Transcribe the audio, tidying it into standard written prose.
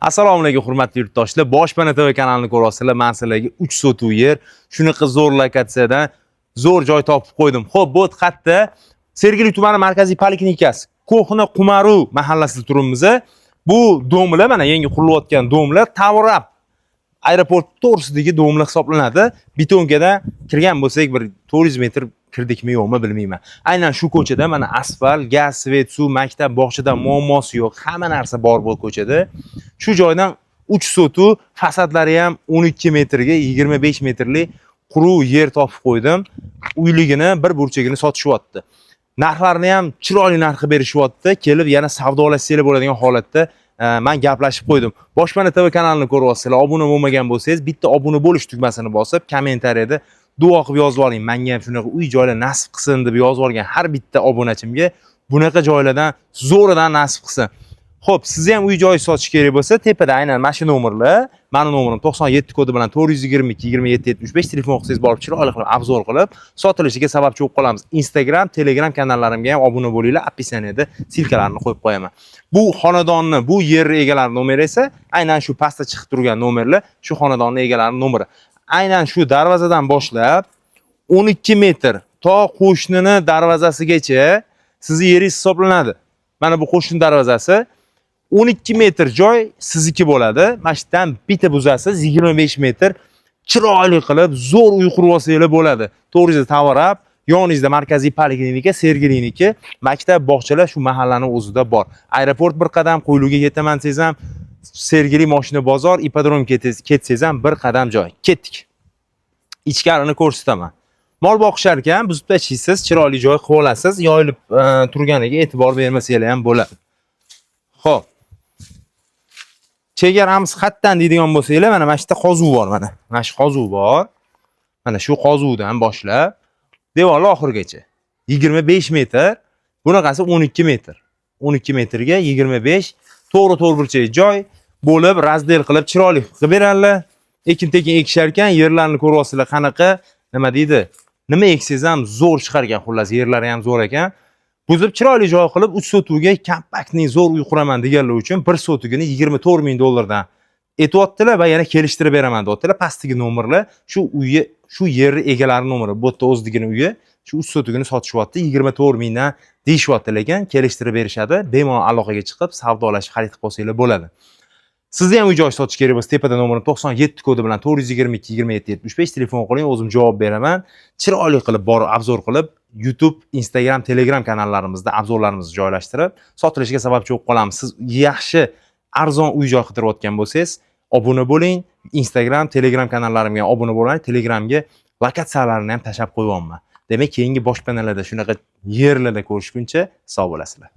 Assalomu alaykum hurmatli yurtdoshlar. Boshpana TV kanalini ko'ryapsizlar. Men sizlarga 3 sotuv yer, shunaqa zo'r lokatsiyadan zo'r joy topib qo'ydim. Xo'p, bu qayerda? Sergeli tumani markaziy poliklinikasi, Ko'hna Qumaru mahallasida turibmiz. Bu domlar, mana yangi qurilayotgan domlar Tavrab aeroport to'g'risidagi domlar hisoblanadi. Betonkadan kirgan bo'lsak bir 400 metr kirdikmi yo'qmi bilmayman. Aynan shu ko'chada mana asfalt, gaz, svet, suv, maktab, bog'chada muammosi yo'q. Hamma narsa bor bu ko'chada. Shu joydan 3 sotuv, fasadlari ham 12 metrga 25 metrli quruq yer topib qo'ydim. Uyligini, bir burchagini sotishyapti. Narxlarini ham chiroyli narxga berishyapti. Kelib yana savdolashsanglar bo'ladigan holatda men gaplashib qo'ydim. Boshpana TV kanalini ko'ryapsizlar. Obuna bo'lmagan bo'lsangiz, bitta obuna bo'lish tugmasini bosib, kommentariyada duo qilib yozib oling. Menga ham shunaqa uy joylar nasib qilsin deb yozib olgan har bitta obunachimga bunaqa joylardan zo'ridan nasib qilsin. Xo'p, sizni ham uy joy sotish kerak bo'lsa, tepada aynan mana shu nomerlar, meni nomerim 97 kodi bilan 422 27 75 telefon qilsangiz borib chiroyli qilib obzor qilib, sotilishiga sababchi bo'lib qolamiz. Instagram, Telegram kanallarimga ham obuna bo'linglar, opisiyaniyada silkalarni qo'yib qo'yaman. Bu xonadonni, bu yer egalari nomeri esa aynan shu pastda chiqib turgan nomerlar, shu xonadonni egalarining nomeri. Aynan shu darvozadan boshlab 12 metr to qo'shnini darvozasigacha sizni yeringiz hisoblanadi. Mana bu qo'shni darvozasi 12 metr joy sizniki bo'ladi. Mana shu yerdan bitta buzasiz 25 metr chiroyli qilib zo'r uy qurib olsanglar bo'ladi. To'g'risi Tavrab, yoningizda markaziy poliklinika, Sergeliniki, maktab, bog'chalar shu mahallaning o'zida bor. Aeroport bir qadam, Qo'yliga yetaman desangiz ham, Sergeli mashina bozor, ipodrom ketsangiz ham bir qadam joy. Ketdik. Ichkarini ko'rsataman. Mol boqishar ekan, buzib tashlaysiz, chiroyli joy qilib olasiz, yoyilib turganiga e'tibor bermasanglar ham bo'ladi. Xo'p. Chegaramiz xatdan deydigan bo'lsanglar, mana shu yerda qozuv bor, mana. Mana shu qozuv bor. Mana shu qozuvdan boshlab devorlar oxirigacha 25 metr, bunaqasi 12 metr. 12 metrga 25 to'g'ri burchak joy bo'lib, razdel qilib chiroyli qilib beradilar. Ekin-tekin ekishar ekan, yerlarni ko'ryapsizlar qanaqa, nima deydi? Nima eksangiz ham zo'r chiqar ekan, xullas yerlari ham zo'r ekan. Buzib chiroyli joy qilib 3 sotuvga kompaktni zo'r uy quraman deganlar uchun 1 sotuvini 24 ming dollardan aytibotdilar va yana kelishtirib beraman deyaptilar. Pastdagi nomerlar shu uyga, shu yer egalarining nomeri. Bu yerda o'zligining uyi, shu 3 sotuvini sotishyapti, 24 mingdan deyishyapti, lekin kelishtirib berishadi. Bemalol aloqaga chiqib savdolashib xarid qilib olsanglar bo'ladi. Sizni ham uy joy sotish kerak bo'lsa, tepada nomerim 97 kodi bilan 422 27 75 telefon qiling, o'zim javob beraman. Chiroyli qilib borib obzor qilib, YouTube, Instagram, Telegram kanallarimizda obzorlarimizni joylashtirib, sotilishiga sababchi bo'lib qolamiz. Siz yaxshi arzon uy joy qidirayotgan bo'lsangiz, obuna bo'ling. Instagram, Telegram kanallarimga obuna bo'ling. Telegramga lokatsiyalarni ham tashab qo'yibman. Demak, keyingi boshpanalarda shunaqa yerlarda ko'rishguncha sog' bo'lasizlar.